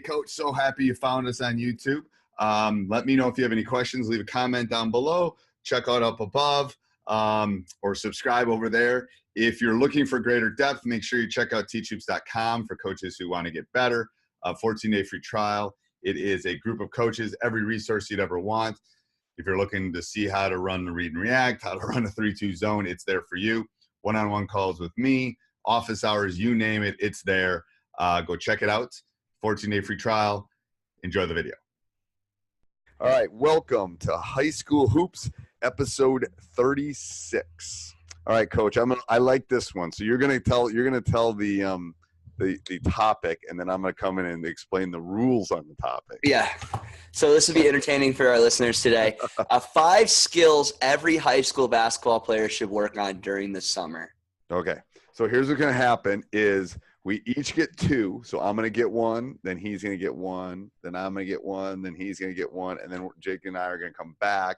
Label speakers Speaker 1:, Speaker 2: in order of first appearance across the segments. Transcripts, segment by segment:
Speaker 1: Coach. So happy you found us on YouTube. Let me know if you have any questions. Leave a comment down below. Check out up above or subscribe over there. If you're looking for greater depth, make sure you check out teachhoops.com for coaches who want to get better. 14-day free trial. It is a group of coaches, every resource you'd ever want. If you're looking to see how to run the read and react, how to run a 3-2 zone, it's there for you. One-on-one calls with me, office hours, you name it, it's there. Go check it out. 14-day free trial. Enjoy the video. All right, welcome to High School Hoops, episode 36. All right, Coach, I like this one. So you're gonna tell the topic, and then I'm gonna come in and explain the rules on the topic.
Speaker 2: Yeah. So this will be entertaining for our listeners today. 5 skills every high school basketball player should work on during the summer.
Speaker 1: Okay. So here's what's gonna happen is we each get 2. So I'm gonna get 1, then he's gonna get 1, then I'm gonna get 1, then he's gonna get 1, and then Jake and I are gonna come back,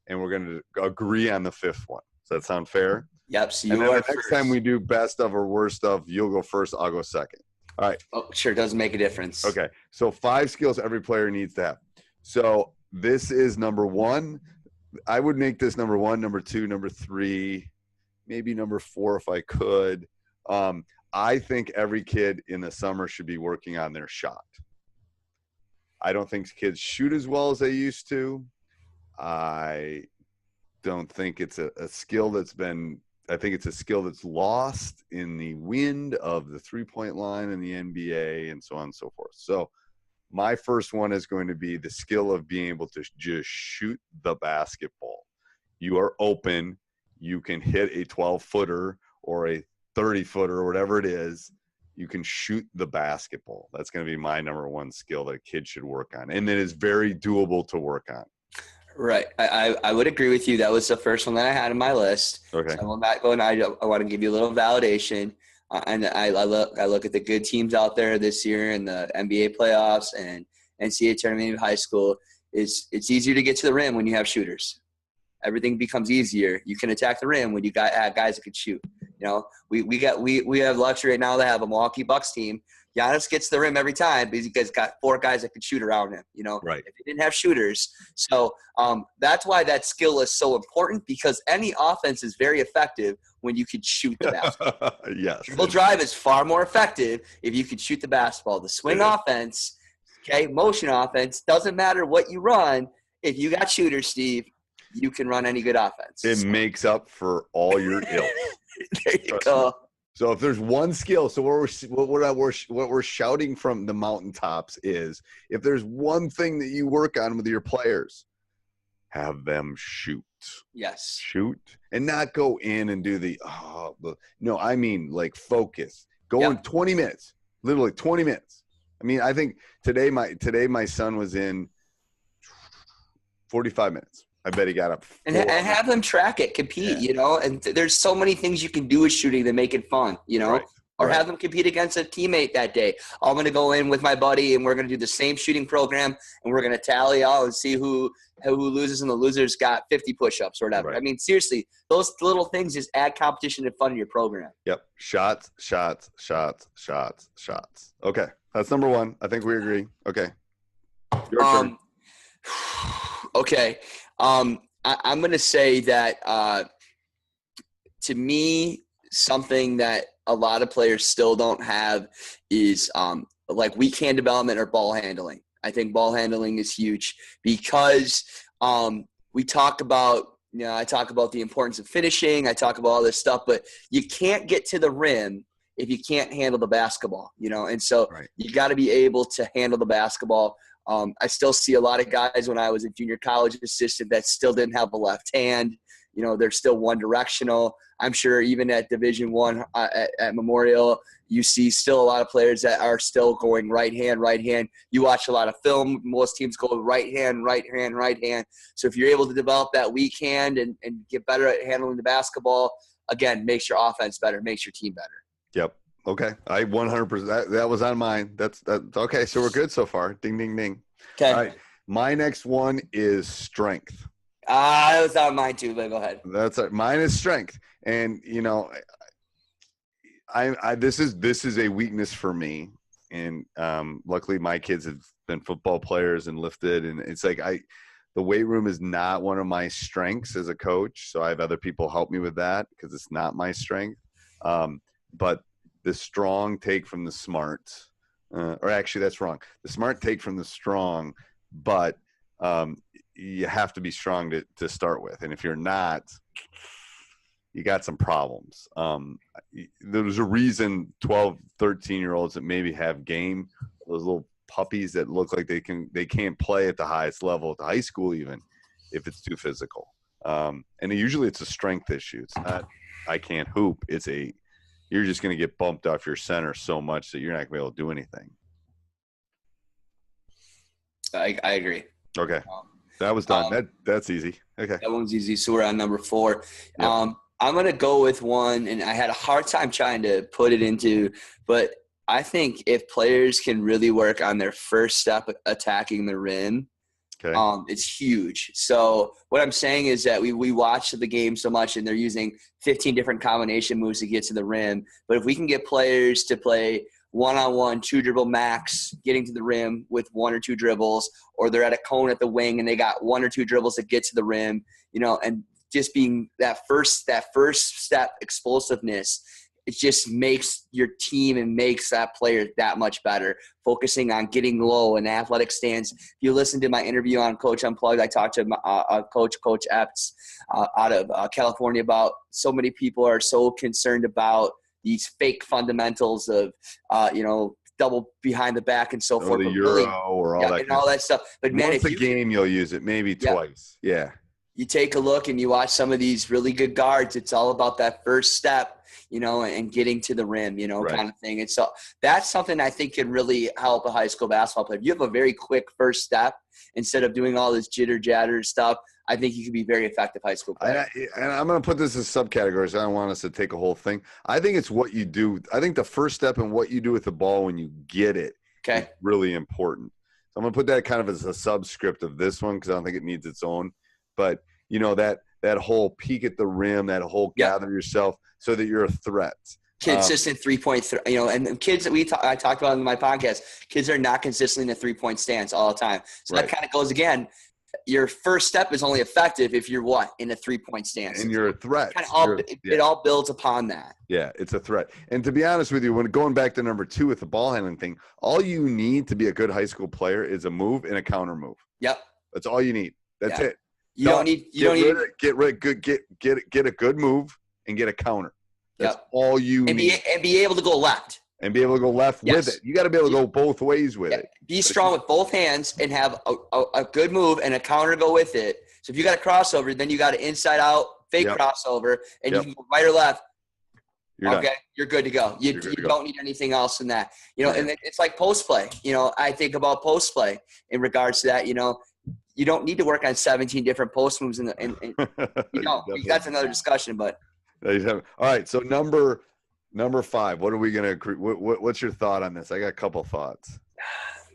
Speaker 1: and we're gonna agree on the 5th one. Does that sound fair?
Speaker 2: Yep. So
Speaker 1: and then the next time we do best of or worst of, you'll go first, I'll go second. All right.
Speaker 2: Oh, sure. Doesn't make a difference.
Speaker 1: Okay. So 5 skills every player needs to have. So this is number 1. I would make this number 1, number 2, number 3, maybe number 4 if I could. I think every kid in the summer should be working on their shot. I don't think kids shoot as well as they used to. I don't think it's a skill that's been – I think it's a skill that's lost in the wind of the three-point line in the NBA and so on and so forth. So my first one is going to be the skill of being able to just shoot the basketball. You are open. You can hit a 12-footer or a 30-footer or whatever it is. You can shoot the basketball. That's going to be my number 1 skill that a kid should work on, and it is very doable to work on.
Speaker 2: Right. I would agree with you. That was the first one that I had on my list.
Speaker 1: Okay.
Speaker 2: So I'm not going. I want to give you a little validation. And I look at the good teams out there this year in the NBA playoffs and NCAA tournament in high school. It's easier to get to the rim when you have shooters. Everything becomes easier. You can attack the rim when you got guys that can shoot. You know, we have luxury right now to have a Milwaukee Bucks team. Giannis gets to the rim every time because he's got 4 guys that can shoot around him, you know,
Speaker 1: right.
Speaker 2: If he didn't have shooters. So that's why that skill is so important, because any offense is very effective when you can shoot the basketball.
Speaker 1: Yes.
Speaker 2: Dribble drive is far more effective if you can shoot the basketball. The swing offense, okay, motion offense, doesn't matter what you run. If you got shooters, Steve, you can run any good offense.
Speaker 1: It makes up for all your ills.
Speaker 2: There you go.
Speaker 1: So if there's one skill, so what we're shouting from the mountaintops is, if there's one thing that you work on with your players, have them shoot.
Speaker 2: Yes.
Speaker 1: Shoot and not go in and do no, I mean like focus. Go in 20 minutes, literally 20 minutes. I mean, I think today my son was in 45 minutes. I bet he got up.
Speaker 2: And have them track it, compete, you know. And there's so many things you can do with shooting that make it fun, you know. Right. Or have them compete against a teammate that day. I'm going to go in with my buddy, and we're going to do the same shooting program, and we're going to tally out and see who loses, and the losers got 50 push-ups or whatever. Right. I mean, seriously, those little things just add competition and fun to your program.
Speaker 1: Yep. Shots. Okay. That's number 1. I think we agree. Okay. Your turn.
Speaker 2: Okay. I'm going to say that to me, something that a lot of players still don't have is like weak hand development or ball handling. I think ball handling is huge because we talk about, I talk about the importance of finishing. I talk about all this stuff, but you can't get to the rim if you can't handle the basketball, you know? And so you got to be able to handle the basketball. I still see a lot of guys when I was a junior college assistant that still didn't have a left hand. You know, they're still one directional. I'm sure even at Division I at Memorial, you see still a lot of players that are still going right hand. You watch a lot of film. Most teams go right hand. So if you're able to develop that weak hand and get better at handling the basketball, again, makes your offense better, makes your team better.
Speaker 1: Yep. Okay. I 100%. That was on mine. That's okay. So we're good so far. Ding, ding, ding.
Speaker 2: Okay.
Speaker 1: All right. My next one is strength.
Speaker 2: That was on mine too, but go ahead.
Speaker 1: That's it. Mine is strength. And, you know, this is a weakness for me. and luckily my kids have been football players and lifted, and it's like the weight room is not one of my strengths as a coach, so I have other people help me with that because it's not my strength. But the strong take from the smart, or actually that's wrong. The smart take from the strong, but you have to be strong to start with, and if you're not, you got some problems. There's a reason 12, 13-year-olds that maybe have game, those little puppies that look like they can't play at the highest level at the high school even if it's too physical. And usually it's a strength issue. It's not I can't hoop. You're just going to get bumped off your center so much that you're not going to be able to do anything.
Speaker 2: I agree.
Speaker 1: Okay. That was done. That's easy. Okay.
Speaker 2: That one's easy. So we're on number 4.
Speaker 1: Yep.
Speaker 2: I'm going to go with one, and I had a hard time trying to put it into, but I think if players can really work on their first step attacking the rim,
Speaker 1: okay,
Speaker 2: it's huge. So what I'm saying is that we watch the game so much, and they're using 15 different combination moves to get to the rim. But if we can get players to play one-on-one, 2-dribble max, getting to the rim with 1 or 2 dribbles, or they're at a cone at the wing and they got 1 or 2 dribbles to get to the rim, and just being that first step explosiveness, it just makes your team and makes that player that much better, focusing on getting low and athletic stance. If you listen to my interview on Coach Unplugged, I talked to Coach Epps out of California about so many people are so concerned about these fake fundamentals of, double behind the back and so forth.
Speaker 1: The Euro or all that.
Speaker 2: And all that stuff. But man,
Speaker 1: once a game you'll use it, maybe twice. Yeah.
Speaker 2: You take a look and you watch some of these really good guards. It's all about that first step, and getting to the rim,
Speaker 1: right,
Speaker 2: kind of thing. And so that's something I think can really help a high school basketball player. If you have a very quick first step instead of doing all this jitter-jatter stuff, I think you can be very effective high school player.
Speaker 1: And I'm going to put this as subcategories. I don't want us to take a whole thing. I think it's what you do. I think the first step and what you do with the ball when you get it is really important. So I'm going to put that kind of as a subscript of this one because I don't think it needs its own. But, that whole peek at the rim, that whole gather yourself so that you're a threat.
Speaker 2: Consistent 3-point, and kids that I talked about in my podcast, kids are not consistently in a 3-point stance all the time. So that kind of goes again. Your first step is only effective if you're in a 3-point stance.
Speaker 1: And you're a threat.
Speaker 2: It all builds upon that.
Speaker 1: Yeah, it's a threat. And to be honest with you, when going back to number 2 with the ball handling thing, all you need to be a good high school player is a move and a counter move.
Speaker 2: Yep.
Speaker 1: That's all you need. That's it.
Speaker 2: Get
Speaker 1: a good move and get a counter. That's all you need.
Speaker 2: And be able to go left.
Speaker 1: And be able to go left with it. You got to be able to go both ways with it.
Speaker 2: Be strong with both hands and have a good move and a counter go with it. So if you got a crossover, then you got an inside out fake crossover, and you can go right or left. You're good to go. You don't need anything else than that. And it's like post play. I think about post play in regards to that. You don't need to work on 17 different post moves, and that's another discussion. But
Speaker 1: all right, so number 5. What are we going to agree? What's your thought on this? I got a couple thoughts.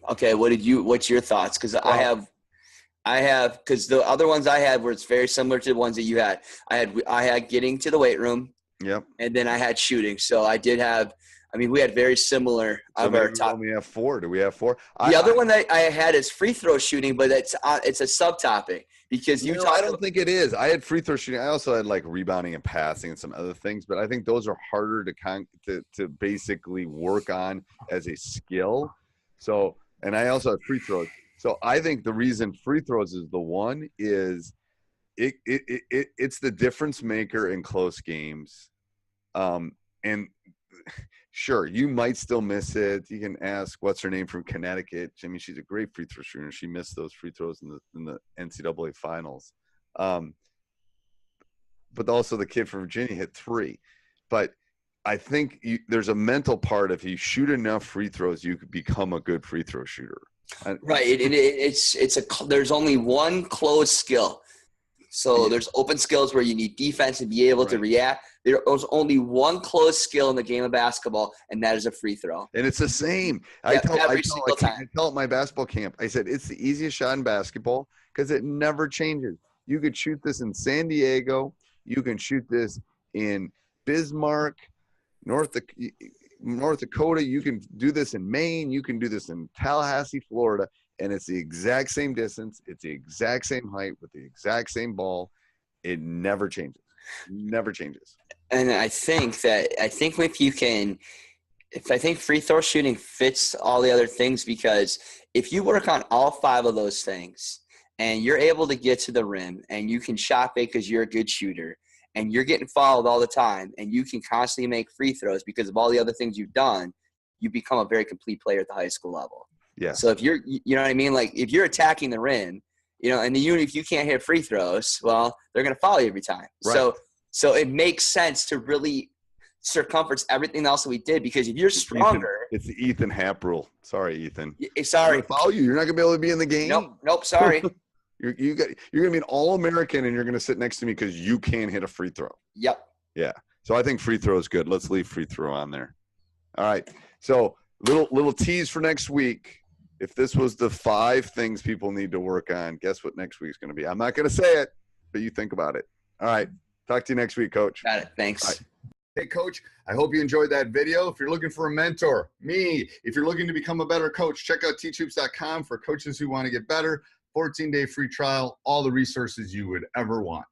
Speaker 2: Okay, what's your thoughts? Because I have because the other ones I had were it's very similar to the ones that you had. I had getting to the weight room.
Speaker 1: Yep. And
Speaker 2: then I had shooting. So I did have. We had very similar of our top.
Speaker 1: We have 4. Do we have 4?
Speaker 2: The other one that I had is free throw shooting, but it's a subtopic because
Speaker 1: I don't think it is. I had free throw shooting. I also had like rebounding and passing and some other things, but I think those are harder to basically work on as a skill. So, and I also have free throws. So I think the reason free throws is the one is it's the difference maker in close games, and. Sure, you might still miss it. You can ask what's her name from Connecticut. She's a great free throw shooter. She missed those free throws in the NCAA finals. But also the kid from Virginia hit 3. But I think there's a mental part. If you shoot enough free throws, you could become a good free throw shooter.
Speaker 2: Right. There's only one closed skill. So there's open skills where you need defense and be able to react. There's only one closed skill in the game of basketball, and that is a free throw.
Speaker 1: And it's the same. I tell at my basketball camp, I said, it's the easiest shot in basketball because it never changes. You could shoot this in San Diego. You can shoot this in Bismarck, North Dakota. You can do this in Maine. You can do this in Tallahassee, Florida. And it's the exact same distance. It's the exact same height with the exact same ball. It never changes. Never changes.
Speaker 2: And I think free throw shooting fits all the other things, because if you work on all 5 of those things and you're able to get to the rim and you can shot it because you're a good shooter and you're getting fouled all the time and you can constantly make free throws because of all the other things you've done, you become a very complete player at the high school level.
Speaker 1: Yeah.
Speaker 2: So if you know what I mean? Like if you're attacking the rim, and if you can't hit free throws, well, they're going to foul you every time. Right. So it makes sense to really circumference everything else that we did, because if you're stronger.
Speaker 1: It's the Ethan Happ rule. Sorry, Ethan.
Speaker 2: Sorry.
Speaker 1: Foul you. You're not going to be able to be in the game.
Speaker 2: Nope. Sorry.
Speaker 1: You're going to be an All-American, and you're going to sit next to me because you can't hit a free throw.
Speaker 2: Yep.
Speaker 1: Yeah. So I think free throw is good. Let's leave free throw on there. All right. So little tease for next week. If this was the 5 things people need to work on, guess what next week's going to be? I'm not going to say it, but you think about it. All right. Talk to you next week, Coach.
Speaker 2: Got it. Thanks.
Speaker 1: Right. Hey, Coach, I hope you enjoyed that video. If you're looking for a mentor, me, if you're looking to become a better coach, check out teachhoops.com for coaches who want to get better. 14-day free trial, all the resources you would ever want.